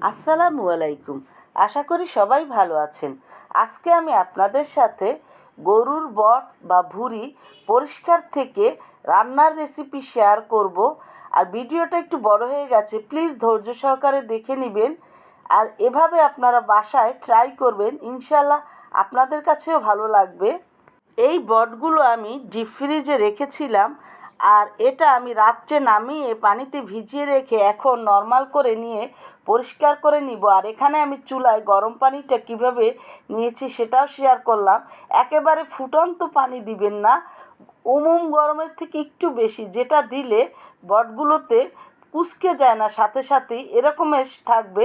আসসালামু আলাইকুম। আশা করি সবাই ভালো আছেন। আজকে আমি আপনাদের সাথে গরুর বট বা ভুঁড়ি পরিষ্কার থেকে রান্নার রেসিপি শেয়ার করব। আর ভিডিওটা একটু বড় হয়ে গেছে, প্লিজ ধৈর্য সহকারে দেখে নেবেন। আর এভাবে আপনারা বাসায় ট্রাই করবেন, ইনশাল্লাহ আপনাদের কাছেও ভালো লাগবে। এই বটগুলো আমি ডিপ ফ্রিজে রেখেছিলাম, আর এটা আমি রাত্রে নামিয়ে পানিতে ভিজিয়ে রেখে এখন নর্মাল করে নিয়ে পরিষ্কার করে নিব। আর এখানে আমি চুলায় গরম পানিটা কিভাবে নিয়েছি সেটাও শেয়ার করলাম। একেবারে ফুটন্ত পানি দিবেন না, গরমের থেকে একটু বেশি, যেটা দিলে বটগুলোতে কুঁচকে যায় না, সাথে সাথেই এরকমের থাকবে।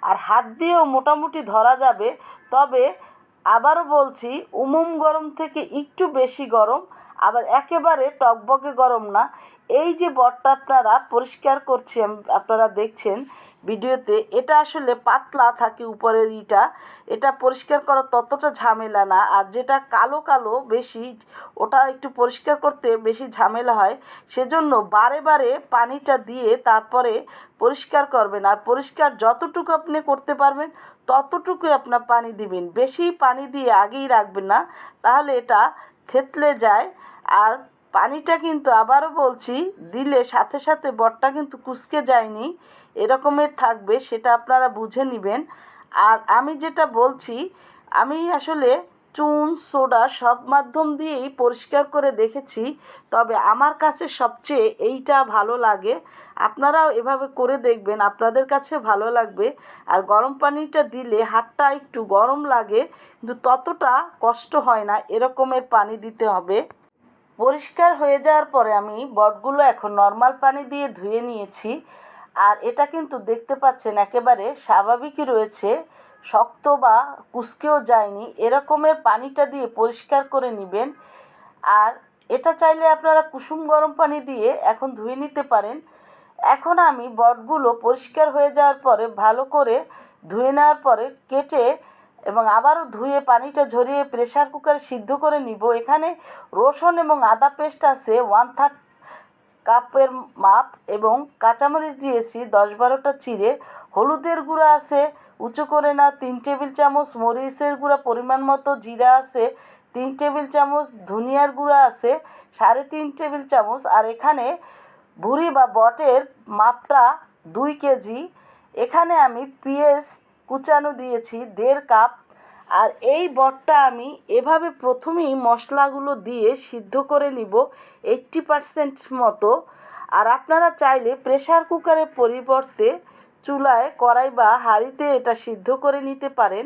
আর হাত দিয়েও মোটামুটি ধরা যাবে। তবে আবারও বলছি, গরম থেকে একটু বেশি গরম, আবার একেবারে টকবকে গরম না। এই যে বটটা আপনারা পরিষ্কার করছি, আপনারা দেখছেন ভিডিওতে, এটা আসলে পাতলা থাকে উপরের এটা পরিষ্কার করা ততটা ঝামেলা না। আর যেটা কালো কালো বেশি, ওটা একটু পরিষ্কার করতে বেশি ঝামেলা হয়। সেজন্য বারে বারে পানিটা দিয়ে তারপরে পরিষ্কার করবেন। আর পরিষ্কার যতটুকু আপনি করতে পারবেন ততটুকুই আপনার পানি দিবেন, বেশি পানি দিয়ে আগেই রাখবেন না, তাহলে এটা থেতলে যায়। আর পানিটা কিন্তু আবারও বলছি, দিলে সাথে সাথে বটটা কিন্তু কুঁচকে যায়নি, এরকমের থাকবে, সেটা আপনারা বুঝে নেবেন। আর আমি যেটা বলছি, আমি আসলে চুন সোডা সব মাধ্যম দিয়েই পরিষ্কার করে দেখেছি, তবে আমার কাছে সবচেয়ে এইটা ভালো লাগে। আপনারাও এভাবে করে দেখবেন, আপনাদের কাছে ভালো লাগবে। আর গরম পানিটা দিলে হাতটা একটু গরম লাগে, কিন্তু ততটা কষ্ট হয় না, এরকমের পানি দিতে হবে। পরিষ্কার হয়ে যাওয়ার পরে আমি বটগুলো এখন নর্মাল পানি দিয়ে ধুয়ে নিয়েছি। আর এটা কিন্তু দেখতে পাচ্ছেন একেবারে স্বাভাবিকই রয়েছে, শক্ত বা কুঁচকেও যায়নি, এরকমের পানিটা দিয়ে পরিষ্কার করে নেবেন। আর এটা চাইলে আপনারা কুসুম গরম পানি দিয়ে এখন ধুয়ে নিতে পারেন। এখন আমি বটগুলো পরিষ্কার হয়ে যাওয়ার পরে ভালো করে ধুয়ে নেওয়ার পরে কেটে এবং আবারও ধুয়ে পানিটা ঝরিয়ে প্রেসার কুকারে সিদ্ধ করে নিব। এখানে রসুন এবং আদা পেস্ট আছে 1/3 কাপের মাপ, এবং কাঁচামরিচ দিয়েছি 10-12টা চিড়ে। হলুদের গুঁড়া আছে উঁচু করে না 3 টেবিল চামচ, মরিচের গুঁড়া পরিমাণ মতো, জিরা আছে 3 টেবিল চামচ, ধনিয়ার গুঁড়া আছে 3.5 টেবিল চামচ। আর এখানে ভুঁড়ি বা বটের মাপটা 2 কেজি। এখানে আমি পেঁয়াজ কুচানো দিয়েছি 1.5 কাপ। আর এই বটটা আমি এভাবে প্রথমেই মশলাগুলো দিয়ে সিদ্ধ করে নিব 80% মতো। আর আপনারা চাইলে প্রেসার কুকারের পরিবর্তে চুলায় কড়াই বা হাঁড়িতে এটা সিদ্ধ করে নিতে পারেন।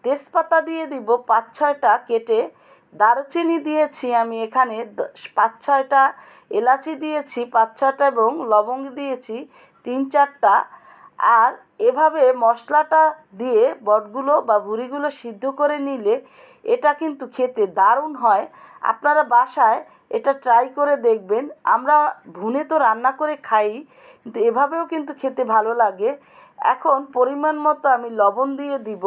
তেজপাতা দিয়ে দিব 5-6টা কেটে, দারুচিনি দিয়েছি আমি এখানে 5-6টা, এলাচি দিয়েছি 5-6টা, এবং লবঙ্গ দিয়েছি 3-4টা। আর এভাবে মশলাটা দিয়ে বটগুলো বা ভুঁড়িগুলো সিদ্ধ করে নিলে এটা কিন্তু খেতে দারুণ হয়। আপনারা বাসায় এটা ট্রাই করে দেখবেন। আমরা ভুনে তো রান্না করে খাই, কিন্তু এভাবেও কিন্তু খেতে ভালো লাগে। এখন পরিমাণ মতো আমি লবণ দিয়ে দিব।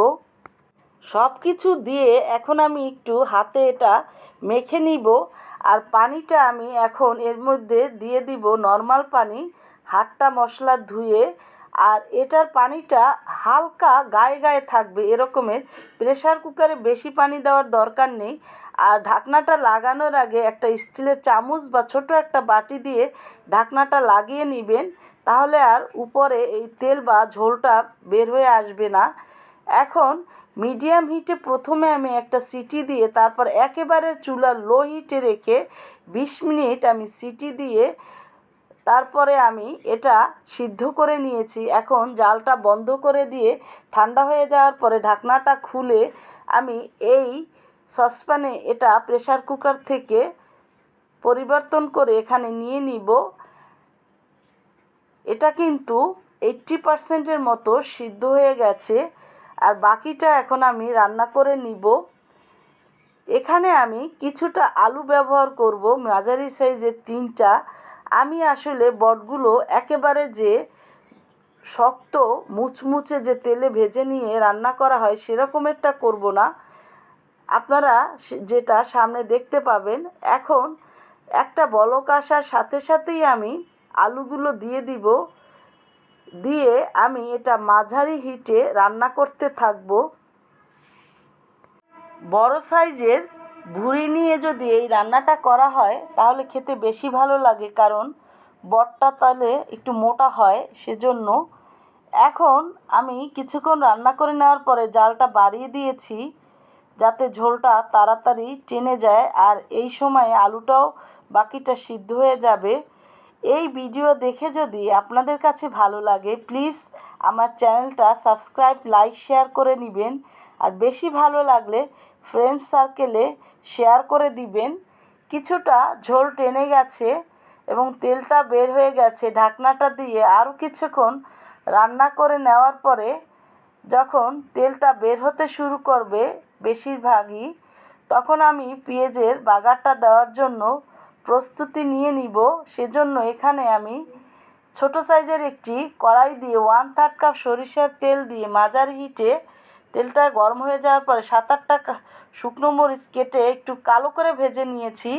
সব কিছু দিয়ে এখন আমি একটু হাতে এটা মেখে নিব। আর পানিটা আমি এখন এর মধ্যে দিয়ে দিব নর্মাল পানি, হাতটা মশলা ধুয়ে। আর এটার পানিটা হালকা গায়ে গায়ে থাকবে এরকমের, প্রেসার কুকারে বেশি পানি দেওয়ার দরকার নেই। আর ঢাকনাটা লাগানোর আগে একটা স্টিলের চামচ বা ছোট একটা বাটি দিয়ে ঢাকনাটা লাগিয়ে নেবেন, তাহলে আর উপরে এই তেল বা ঝোলটা বের হয়ে আসবে না। এখন মিডিয়াম হিটে প্রথমে আমি একটা সিটি দিয়ে, তারপর একেবারে চুলা লো হিটে রেখে 20 মিনিট আমি সিটি দিয়ে তারপরে আমি এটা সিদ্ধ করে নিয়েছি। এখন জালটা বন্ধ করে দিয়ে ঠান্ডা হয়ে যাওয়ার পরে ঢাকনাটা খুলে আমি এই সসপ্যানে এটা প্রেসার কুকার থেকে পরিবর্তন করে এখানে নিয়ে নিব। এটা কিন্তু 80%-এর মতো সিদ্ধ হয়ে গেছে। আর বাকিটা এখন আমি রান্না করে নিব। এখানে আমি কিছুটা আলু ব্যবহার করব, মাঝারি সাইজের 3টা। আমি আসলে বটগুলো একেবারে যে শক্ত মুচমুচে যে তেলে ভেজে নিয়ে রান্না করা হয় সেরকমেরটা করব না, আপনারা যেটা সামনে দেখতে পাবেন। এখন একটা বলক আসার সাথে সাথেই আমি আলুগুলো দিয়ে দিব। দিয়ে আমি এটা মাঝারি হিটে রান্না করতে থাকবো। বড় সাইজের ভুঁড়ি নিয়ে যদি এই রান্নাটা করা হয় তাহলে খেতে বেশি ভালো লাগে, কারণ বটটা তাহলে একটু মোটা হয় সেজন্য। এখন আমি কিছুক্ষণ রান্না করে নেওয়ার পরে জালটা বাড়িয়ে দিয়েছি যাতে ঝোলটা তাড়াতাড়ি টেনে যায়, আর এই সময়ে আলুটাও বাকিটা সিদ্ধ হয়ে যাবে। এই ভিডিও দেখে যদি আপনাদের কাছে ভালো লাগে প্লিজ আমার চ্যানেলটা সাবস্ক্রাইব, লাইক, শেয়ার করে নেবেন। আর বেশি ভালো লাগলে ফ্রেন্ডস সার্কেলে শেয়ার করে দিবেন। কিছুটা ঝোল টেনে গেছে এবং তেলটা বের হয়ে গেছে। ঢাকনাটা দিয়ে আরও কিছুক্ষণ রান্না করে নেওয়ার পরে যখন তেলটা বের হতে শুরু করবে বেশিরভাগই, তখন আমি পেঁয়াজের বাগারটা দেওয়ার জন্য প্রস্তুতি নিয়ে নিব। সেজন্য এখানে আমি ছোট সাইজের একটি কড়াই দিয়ে 1/3 কাপ সরিষার তেল দিয়ে মাঝারি হিটে তেলটা গরম হয়ে যাওয়ার পরে 7-8টা শুকনো মরিচ কেটে একটু কালো করে ভেজে নিয়েছি,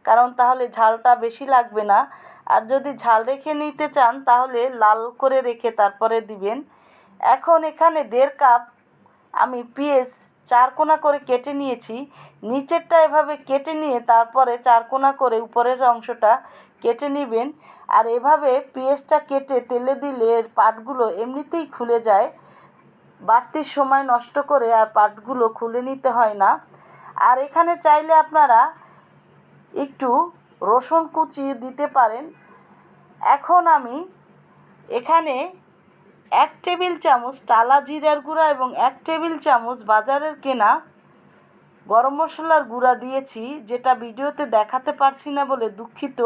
কারণ তাহলে ঝালটা বেশি লাগবে না। আর যদি ঝাল রেখে নিতে চান তাহলে লাল করে রেখে তারপরে দিবেন। এখন এখানে 1.5 কাপ আমি পেঁয়াজ 4 কোনা করে কেটে নিয়েছি। নিচেরটা এভাবে কেটে নিয়ে তারপরে 4 কোনা করে উপরের অংশটা কেটে নেবেন। আর এভাবে পেঁয়াজটা কেটে তেলে দিলে এর পাটগুলো এমনিতেই খুলে যায়, বাড়তি সময় নষ্ট করে আর পাটগুলো খুলে নিতে হয় না। আর এখানে চাইলে আপনারা একটু রসুন কুচি দিতে পারেন। এখন আমি এখানে 1 টেবিল চামচ টালা জিরার গুঁড়া এবং 1 টেবিল চামচ বাজারের কেনা গরম মশলার গুঁড়া দিয়েছি, যেটা ভিডিওতে দেখাতে পারছি না বলে দুঃখিত।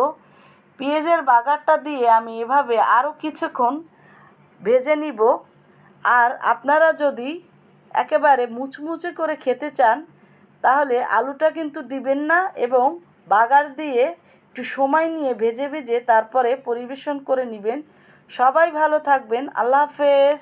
পেঁয়াজের বাগারটা দিয়ে আমি এভাবে আরও কিছুক্ষণ ভেজে নিব। আর আপনারা যদি একেবারে মুচমুচে করে খেতে চান তাহলে আলুটা কিন্তু দিবেন না এবং বাগার দিয়ে একটু সময় নিয়ে ভেজে ভেজে তারপরে পরিবেশন করে নেবেন। সবাই ভালো থাকবেন। আল্লাহ হাফেজ।